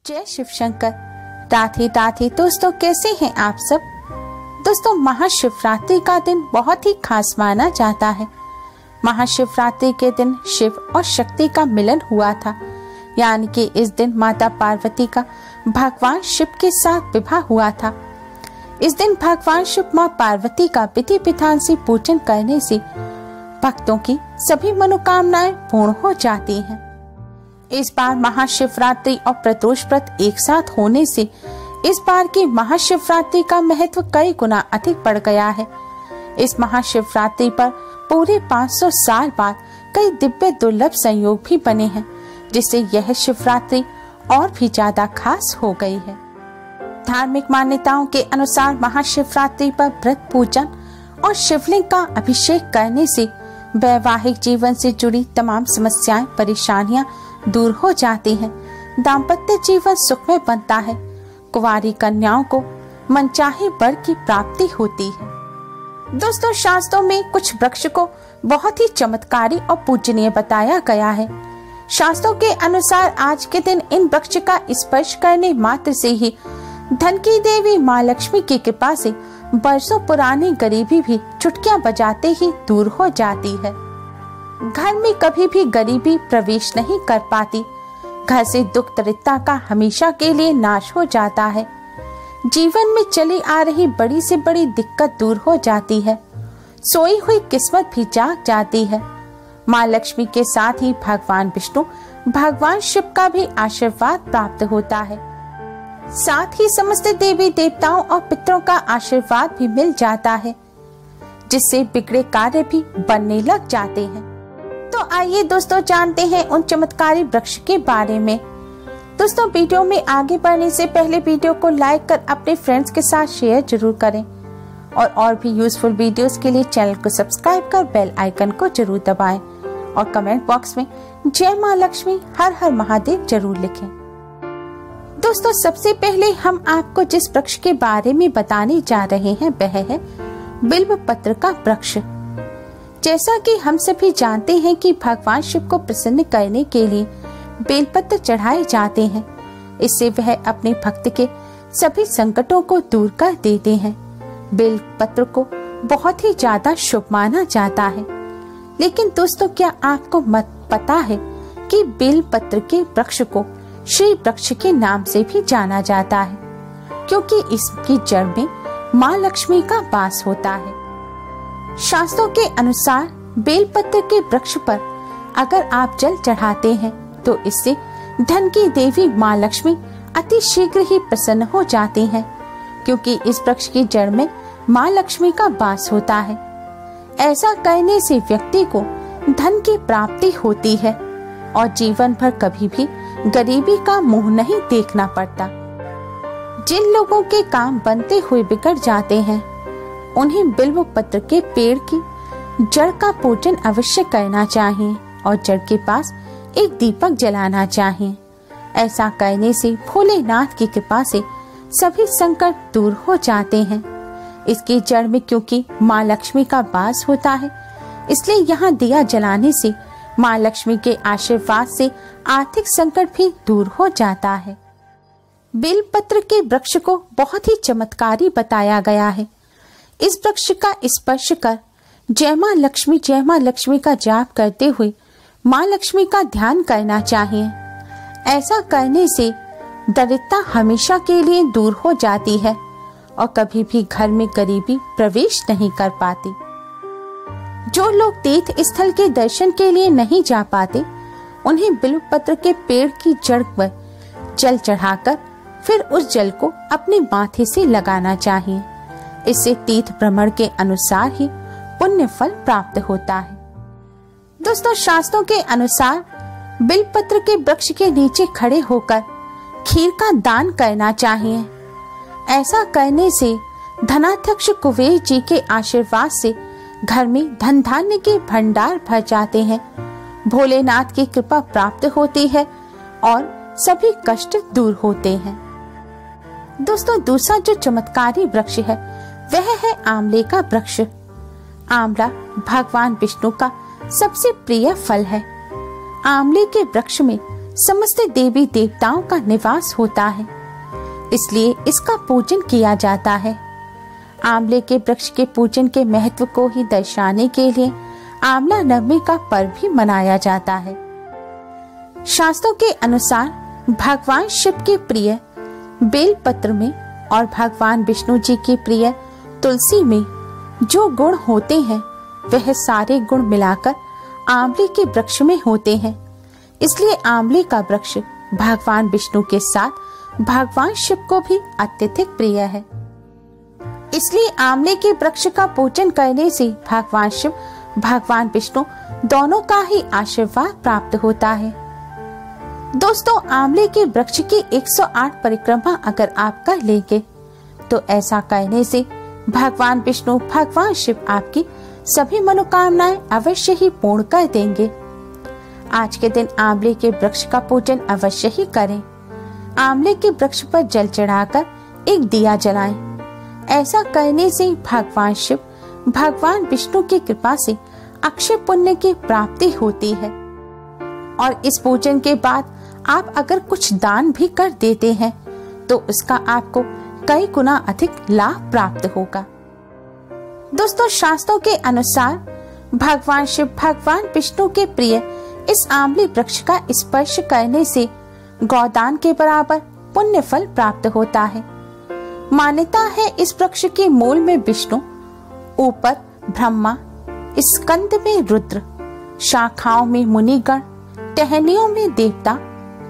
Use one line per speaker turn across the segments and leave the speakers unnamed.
जय शिव शंकर। राधे राधे दोस्तों, कैसे हैं आप सब। दोस्तों, महाशिवरात्रि का दिन बहुत ही खास माना जाता है। महाशिवरात्रि के दिन शिव और शक्ति का मिलन हुआ था, यानी कि इस दिन माता पार्वती का भगवान शिव के साथ विवाह हुआ था। इस दिन भगवान शिव मां पार्वती का विधि विधान से पूजन करने से भक्तों की सभी मनोकामनाएं पूर्ण हो जाती हैं। इस बार महाशिवरात्रि और प्रदोष व्रत एक साथ होने से इस बार की महाशिवरात्रि का महत्व कई गुना अधिक बढ़ गया है। इस महाशिवरात्रि पर पूरे 500 साल बाद कई दिव्य दुर्लभ संयोग भी बने हैं, जिससे यह शिवरात्रि और भी ज्यादा खास हो गई है। धार्मिक मान्यताओं के अनुसार महाशिवरात्रि पर व्रत पूजन और शिवलिंग का अभिषेक करने से वैवाहिक जीवन से जुड़ी तमाम समस्याएं, परेशानियां दूर हो जाती हैं। दाम्पत्य जीवन सुखमय बनता है। कुंवारी कन्याओं को मनचाहे वर की प्राप्ति होती है। दोस्तों, शास्त्रों में कुछ वृक्ष को बहुत ही चमत्कारी और पूजनीय बताया गया है। शास्त्रों के अनुसार आज के दिन इन वृक्ष का स्पर्श करने मात्र से ही धन की देवी माँ लक्ष्मी की कृपा से बरसों पुरानी गरीबी भी चुटकियां बजाते ही दूर हो जाती है। घर में कभी भी गरीबी प्रवेश नहीं कर पाती। घर से दुख दरिद्रता का हमेशा के लिए नाश हो जाता है। जीवन में चली आ रही बड़ी से बड़ी दिक्कत दूर हो जाती है। सोई हुई किस्मत भी जाग जाती है। माँ लक्ष्मी के साथ ही भगवान विष्णु, भगवान शिव का भी आशीर्वाद प्राप्त होता है। साथ ही समस्त देवी देवताओं और पितरों का आशीर्वाद भी मिल जाता है, जिससे बिगड़े कार्य भी बनने लग जाते हैं। तो आइए दोस्तों, जानते हैं उन चमत्कारी वृक्ष के बारे में। दोस्तों, वीडियो में आगे बढ़ने से पहले वीडियो को लाइक कर अपने फ्रेंड्स के साथ शेयर जरूर करें और भी यूजफुल वीडियोस के लिए चैनल को सब्सक्राइब कर बेल आइकन को जरूर दबाएं और कमेंट बॉक्स में जय माँ लक्ष्मी, हर हर महादेव जरूर लिखें। दोस्तों, सबसे पहले हम आपको जिस वृक्ष के बारे में बताने जा रहे हैं वह है बिल्व पत्र का वृक्ष। जैसा कि हम सभी जानते हैं कि भगवान शिव को प्रसन्न करने के लिए बेलपत्र चढ़ाए जाते हैं। इससे वह अपने भक्त के सभी संकटों को दूर कर देते हैं। बेल पत्र को बहुत ही ज्यादा शुभ माना जाता है। लेकिन दोस्तों, क्या आपको पता है कि बेल पत्र के वृक्ष को श्री वृक्ष के नाम से भी जाना जाता है, क्योंकि इसकी जड़ में माँ लक्ष्मी का वास होता है। शास्त्रों के अनुसार बेलपत्र के वृक्ष पर अगर आप जल चढ़ाते हैं तो इससे धन की देवी माँ लक्ष्मी अति शीघ्र ही प्रसन्न हो जाती हैं, क्योंकि इस वृक्ष की जड़ में माँ लक्ष्मी का वास होता है। ऐसा करने से व्यक्ति को धन की प्राप्ति होती है और जीवन भर कभी भी गरीबी का मुंह नहीं देखना पड़ता। जिन लोगों के काम बनते हुए बिगड़ जाते हैं, उन्हें बिल्व पत्र के पेड़ की जड़ का पूजन अवश्य करना चाहिए और जड़ के पास एक दीपक जलाना चाहिए। ऐसा करने से भोलेनाथ की कृपा से सभी संकट दूर हो जाते हैं। इसकी जड़ में क्योंकि माँ लक्ष्मी का वास होता है, इसलिए यहाँ दिया जलाने से माँ लक्ष्मी के आशीर्वाद से आर्थिक संकट भी दूर हो जाता है। बेलपत्र के वृक्ष को बहुत ही चमत्कारी बताया गया है। इस वृक्ष का स्पर्श कर जय माँ लक्ष्मी का जाप करते हुए माँ लक्ष्मी का ध्यान करना चाहिए। ऐसा करने से दरिद्रता हमेशा के लिए दूर हो जाती है और कभी भी घर में गरीबी प्रवेश नहीं कर पाती। जो लोग तीर्थ स्थल के दर्शन के लिए नहीं जा पाते, उन्हें बिल्व पत्र के पेड़ की जड़ पर जल चढ़ाकर फिर उस जल को अपने माथे से लगाना चाहिए। इससे तीर्थ भ्रमण के अनुसार ही पुण्य फल प्राप्त होता है। दोस्तों, शास्त्रों के अनुसार बिल्वपत्र के वृक्ष के नीचे खड़े होकर खीर का दान करना चाहिए। ऐसा करने से धनाध्यक्ष कुबेर जी के आशीर्वाद से घर में धन धान्य के भंडार भर जाते हैं, भोलेनाथ की कृपा प्राप्त होती है और सभी कष्ट दूर होते हैं। दोस्तों, दूसरा जो चमत्कारी वृक्ष है वह है आंवले का वृक्ष। आंवला भगवान विष्णु का सबसे प्रिय फल है। आंवले के वृक्ष में समस्त देवी देवताओं का निवास होता है, इसलिए इसका पूजन किया जाता है। आंवले के वृक्ष के पूजन के महत्व को ही दर्शाने के लिए आंवला नवमी का पर्व भी मनाया जाता है। शास्त्रों के अनुसार भगवान शिव के प्रिय बेल पत्र में और भगवान विष्णु जी के प्रिय तुलसी में जो गुण होते हैं वह सारे गुण मिलाकर आंवले के वृक्ष में होते हैं। इसलिए आंवले का वृक्ष भगवान विष्णु के साथ भगवान शिव को भी अत्यधिक प्रिय है। इसलिए आंवले के वृक्ष का पूजन करने से भगवान शिव भगवान विष्णु दोनों का ही आशीर्वाद प्राप्त होता है। दोस्तों, आंवले के वृक्ष की 108 परिक्रमा अगर आप कर लेंगे तो ऐसा करने से भगवान विष्णु भगवान शिव आपकी सभी मनोकामनाएं अवश्य ही पूर्ण कर देंगे। आज के दिन आंवले के वृक्ष का पूजन अवश्य ही करें। आंवले के वृक्ष पर जल चढ़ाकर एक दिया जलाएं। ऐसा करने से भगवान शिव भगवान विष्णु की कृपा से अक्षय पुण्य की प्राप्ति होती है। और इस पूजन के बाद आप अगर कुछ दान भी कर देते हैं तो उसका आपको कई गुना अधिक लाभ प्राप्त होगा। दोस्तों, शास्त्रों के अनुसार भगवान शिव भगवान विष्णु के प्रिय इस आंवले वृक्ष का स्पर्श करने से गौदान के बराबर पुण्य फल प्राप्त होता है। मान्यता है इस वृक्ष के मूल में विष्णु, ऊपर ब्रह्मा, स्कंद में रुद्र, शाखाओं में मुनिगण, टहनियों में देवता,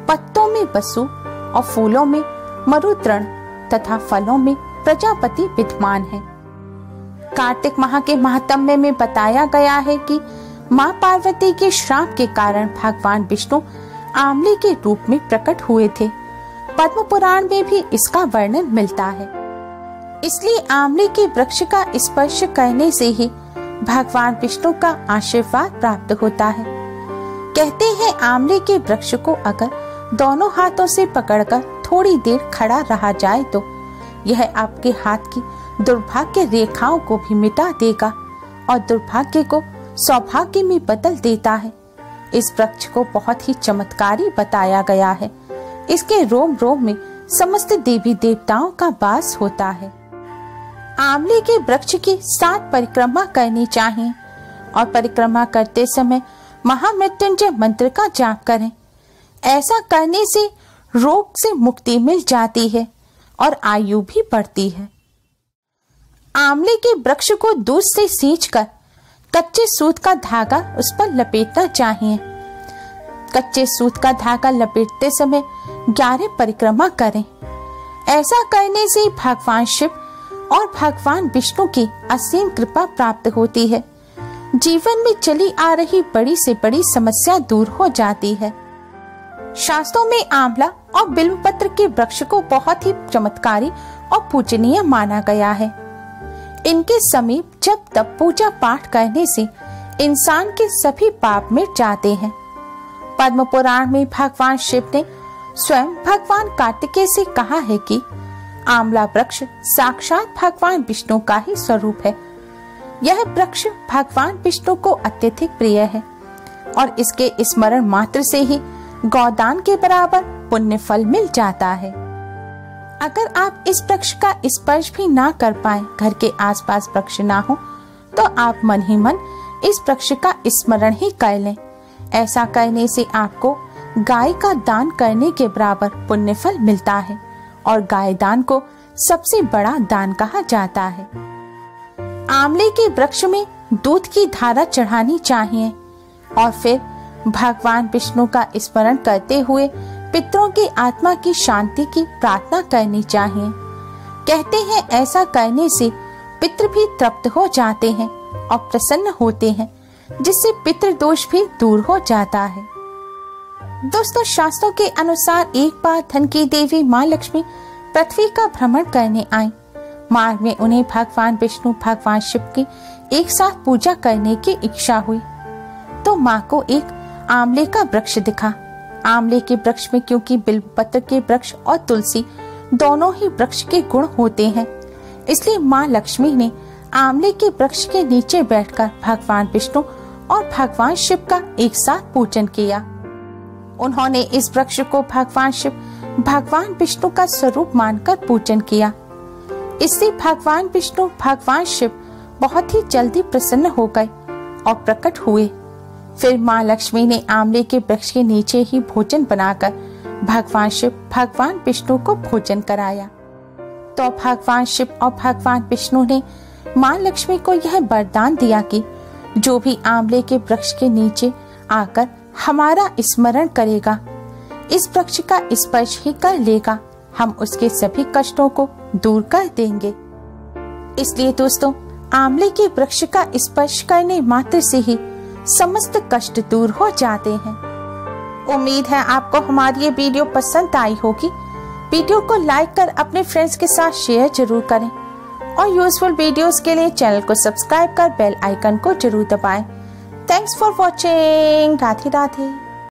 पत्तों में वसु और फूलों में मरुद्गण तथा फलों में प्रजापति विद्यमान है। कार्तिक माह के महात्म्य में बताया गया है कि माँ पार्वती के श्राप के कारण भगवान विष्णु आंवले के रूप में प्रकट हुए थे। पद्म पुराण में भी इसका वर्णन मिलता है। इसलिए आंवले के वृक्ष का स्पर्श करने से ही भगवान विष्णु का आशीर्वाद प्राप्त होता है। कहते हैं आंवले के वृक्ष को अगर दोनों हाथों से पकड़कर थोड़ी देर खड़ा रहा जाए तो यह आपके हाथ की दुर्भाग्य रेखाओं को भी मिटा देगा और दुर्भाग्य को सौभाग्य में बदल देता है। इस वृक्ष को बहुत ही चमत्कारी बताया गया है। इसके रोम रोम में समस्त देवी देवताओं का वास होता है। आंवले के वृक्ष की 7 परिक्रमा करनी चाहिए और परिक्रमा करते समय महामृत्युंजय मंत्र का जाप करें। ऐसा करने से रोग से मुक्ति मिल जाती है और आयु भी बढ़ती है। आंवले के वृक्ष को दूध से सींचकर कच्चे सूत का धागा उस पर लपेटना चाहिए। कच्चे सूत का धागा लपेटते समय 11 परिक्रमा करें। ऐसा करने से भगवान शिव और भगवान विष्णु की असीम कृपा प्राप्त होती है। जीवन में चली आ रही बड़ी से बड़ी समस्या दूर हो जाती है। शास्त्रों में आंवला और बिल्वपत्र के वृक्ष को बहुत ही चमत्कारी और पूजनीय माना गया है। इनके समीप जब तब पूजा पाठ करने से इंसान के सभी पाप मिट जाते हैं। पद्म पुराण में भगवान शिव ने स्वयं भगवान कार्तिकेय से कहा है कि आंवला वृक्ष साक्षात भगवान विष्णु का ही स्वरूप है। यह वृक्ष भगवान विष्णु को अत्यधिक प्रिय है और इसके स्मरण मात्र से ही गौदान के बराबर पुण्य फल मिल जाता है। अगर आप इस वृक्ष का स्पर्श भी ना कर पाए, घर के आसपास वृक्ष ना हो, तो आप मन ही मन इस वृक्ष का स्मरण ही कर लें। ऐसा करने से आपको गाय का दान करने के बराबर पुण्य फल मिलता है और गाय दान को सबसे बड़ा दान कहा जाता है। आंवले के वृक्ष में दूध की धारा चढ़ानी चाहिए और फिर भगवान विष्णु का स्मरण करते हुए पितरों की आत्मा की शांति की प्रार्थना करनी चाहिए। कहते हैं ऐसा करने से पितृ भी तृप्त हो जाते हैं और प्रसन्न होते हैं, जिससे पितृदोष भी दूर हो जाता है। दोस्तों, शास्त्रों के अनुसार एक बार धन की देवी माँ लक्ष्मी पृथ्वी का भ्रमण करने आई। मार्ग में उन्हें भगवान विष्णु भगवान शिव की एक साथ पूजा करने की इच्छा हुई तो माँ को एक आंवले का वृक्ष दिखा। आंवले के वृक्ष में क्योंकि बिल्वपत्र के वृक्ष और तुलसी दोनों ही वृक्ष के गुण होते हैं, इसलिए माँ लक्ष्मी ने आंवले के वृक्ष के नीचे बैठकर भगवान विष्णु और भगवान शिव का एक साथ पूजन किया। उन्होंने इस वृक्ष को भगवान शिव, भगवान विष्णु का स्वरूप मानकर पूजन किया। इससे भगवान विष्णु, भगवान शिव बहुत ही जल्दी प्रसन्न हो गए और प्रकट हुए। फिर माँ लक्ष्मी ने आंवले के वृक्ष के नीचे ही भोजन बनाकर भगवान शिव, भगवान विष्णु को भोजन कराया। तो भगवान शिव और भगवान विष्णु ने माँ लक्ष्मी को यह वरदान दिया कि जो भी आंवले के वृक्ष के नीचे आकर हमारा स्मरण करेगा, इस वृक्ष का स्पर्श ही कर लेगा, हम उसके सभी कष्टों को दूर कर देंगे। इसलिए दोस्तों, आंवले के वृक्ष का स्पर्श करने मात्र से ही समस्त कष्ट दूर हो जाते हैं। उम्मीद है आपको हमारी ये वीडियो पसंद आई होगी। वीडियो को लाइक कर अपने फ्रेंड्स के साथ शेयर जरूर करें और यूजफुल वीडियोस के लिए चैनल को सब्सक्राइब कर बेल आइकन को जरूर दबाएं। Thanks for watching. Radhe Radhe.